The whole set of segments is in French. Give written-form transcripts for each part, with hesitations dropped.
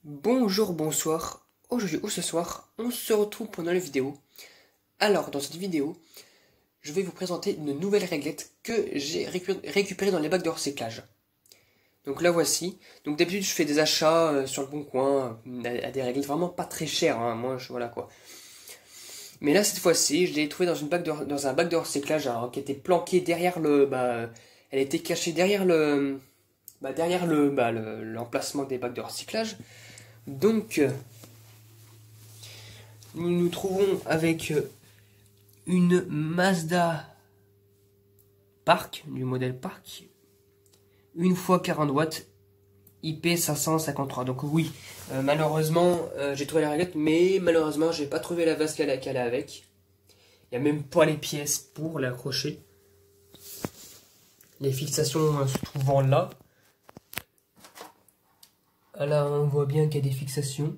Bonjour, bonsoir. Aujourd'hui ou ce soir, on se retrouve pour une nouvelle vidéo. Alors, dans cette vidéo, je vais vous présenter une nouvelle réglette que j'ai récupérée dans les bacs de recyclage. Donc la voici. Donc d'habitude, je fais des achats sur le bon coin à des réglettes vraiment pas très chères. Hein. Voilà quoi. Mais là, cette fois-ci, je l'ai trouvée dans un bac de recyclage, alors, qui était planqué derrière elle était cachée derrière l'emplacement des bacs de recyclage. Donc, nous nous trouvons avec une Mazda Park, du modèle Park, 1x40 watts, IP553. Donc oui, malheureusement, j'ai trouvé la réglette, mais malheureusement, j'ai pas trouvé la vase qu'elle a avec. Il n'y a même pas les pièces pour l'accrocher. Les fixations se trouvant là. Là, on voit bien qu'il y a des fixations.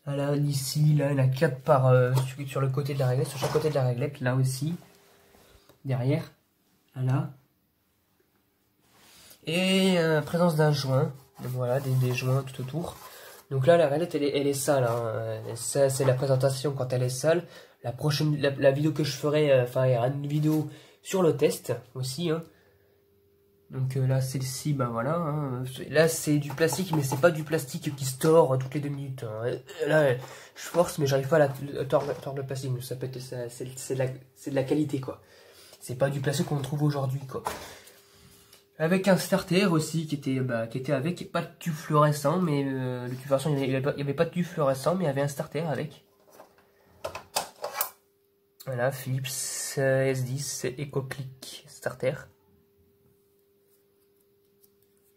Là, ici, là, il y en a 4 sur le côté de la réglette, sur chaque côté de la réglette, là aussi, derrière, là. Et présence d'un joint, donc voilà, des joints tout autour. Donc là, la réglette, elle est sale, hein. Ça, c'est la présentation quand elle est sale. La vidéo que je ferai, enfin, il y aura une vidéo sur le test aussi, hein. Donc là, celle-ci, ben voilà, hein. Là c'est du plastique, mais c'est pas du plastique qui se tord toutes les 2 minutes. Hein. Là, je force, mais j'arrive pas à tordre le plastique. Ça peut être, c'est de la qualité, quoi. C'est pas du plastique qu'on trouve aujourd'hui, quoi. Avec un starter aussi qui était avec, pas de tube fluorescent, mais le tube fluorescent, il y avait pas de tube fluorescent, mais il y avait un starter avec. Voilà, Philips S10 EcoClick starter.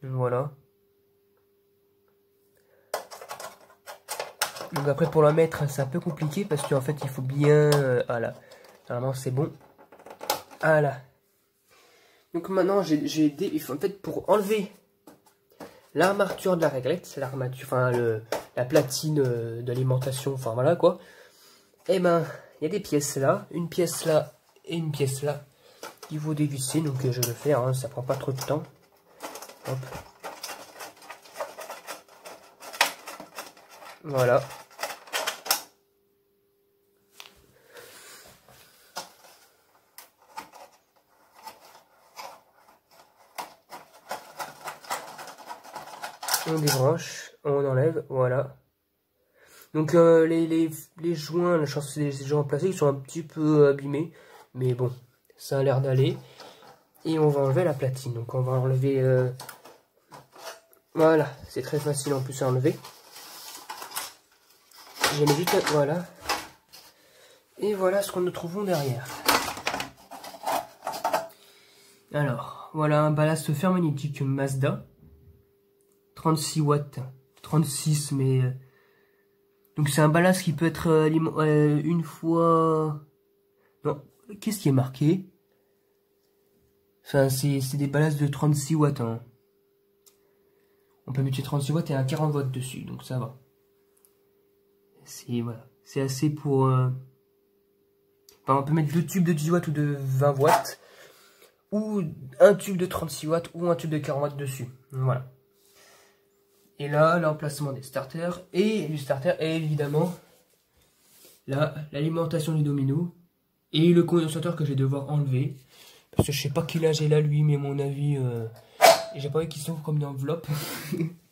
Voilà. Donc après pour la mettre c'est un peu compliqué parce qu'en fait il faut bien... voilà. Normalement c'est bon. Voilà. Donc maintenant il faut en fait pour enlever l'armature de la réglette, l'armature, enfin la platine d'alimentation, enfin voilà quoi. Et ben il y a des pièces là, une pièce là et une pièce là. Il faut dévisser, donc je vais le faire, hein, ça prend pas trop de temps. Hop. Voilà. On débranche, on enlève, voilà. Donc les joints, la chance des joints en plastique sont un petit peu abîmés, mais bon, ça a l'air d'aller. Et on va enlever la platine, donc on va enlever... voilà, c'est très facile en plus à enlever. Je mets juste... voilà. Et voilà ce que nous trouvons derrière. Alors, voilà un ballast fer magnétique Mazda. 36 watts. 36, mais... donc c'est un ballast qui peut être une fois... non, qu'est-ce qui est marqué? Enfin, c'est des ballasts de 36 watts. Hein. On peut mettre 36 watts et un 40 watts dessus, donc ça va. Voilà, c'est assez pour... enfin, on peut mettre 2 tubes de 10 watts ou de 20 watts. Ou un tube de 36 watts ou un tube de 40 watts dessus. Voilà. Et là, l'emplacement des starters et du starter. Et évidemment, là, l'alimentation du domino. Et le condensateur que je vais devoir enlever. Parce que je sais pas quel âge il a lui, mais à mon avis... j'ai pas envie qu'il s'ouvre comme une enveloppe.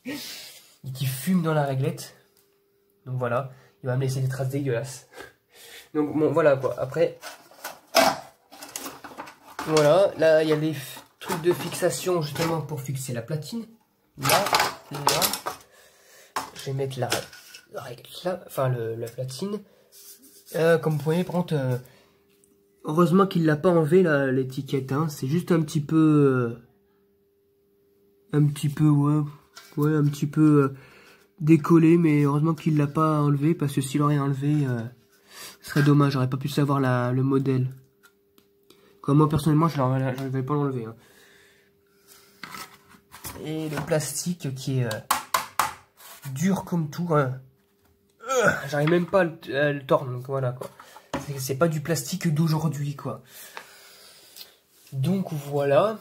Et qu'il fume dans la réglette. Donc voilà. Il va me laisser des traces dégueulasses. Donc bon, voilà quoi. Après... voilà. Là, il y a des trucs de fixation justement pour fixer la platine. Là. Je vais mettre la réglette là. Enfin, la platine. Comme vous voyez, par contre... heureusement qu'il l'a pas enlevé l'étiquette. Hein. C'est juste un petit peu... ouais, un petit peu décollé, mais heureusement qu'il l'a pas enlevé, parce que s'il aurait enlevé, ce serait dommage, j'aurais pas pu savoir le modèle. Comme moi personnellement, je n'arrivais pas à l'enlever. Hein. Et le plastique qui est dur comme tout, hein. J'arrive même pas à le tordre, donc voilà quoi. C'est pas du plastique d'aujourd'hui quoi. Donc voilà.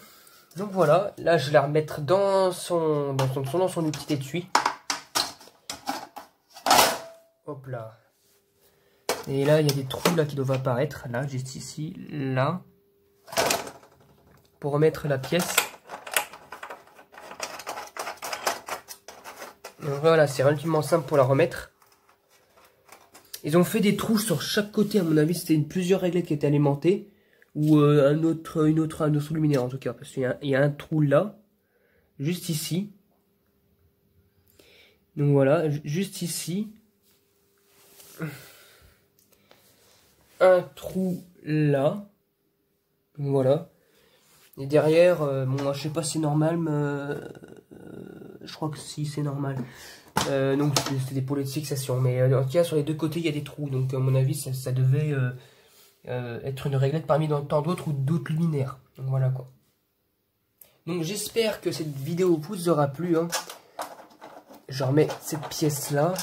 Donc voilà, là je vais la remettre dans son petit étui. Hop là. Et là, il y a des trous là qui doivent apparaître. Là, juste ici, là. Pour remettre la pièce. Donc voilà, c'est relativement simple pour la remettre. Ils ont fait des trous sur chaque côté, à mon avis, c'était plusieurs réglettes qui étaient alimentées. Ou un autre luminaire en tout cas. Parce qu'il y a un trou là. Juste ici. Donc voilà, juste ici. Un trou là. Donc voilà. Et derrière, bon, je sais pas si c'est normal, mais je crois que si c'est normal. Donc c'est des poulets de fixation. Mais en tout cas, sur les deux côtés, il y a des trous. Donc à mon avis, ça devait être une réglette parmi tant d'autres ou d'autres luminaires. Donc voilà quoi. Donc j'espère que cette vidéo vous aura plu. Hein. Je remets cette pièce là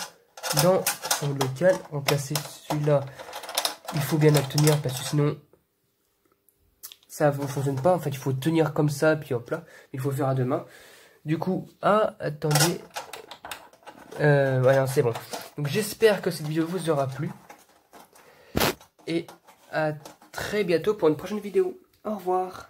dans son local. On va placer celui-là. Il faut bien la tenir parce que sinon ça ne fonctionne pas. En fait, il faut tenir comme ça, puis hop là. Il faut faire à deux mains. Du coup, attendez. Voilà, c'est bon. Donc j'espère que cette vidéo vous aura plu. Et à très bientôt pour une prochaine vidéo. Au revoir.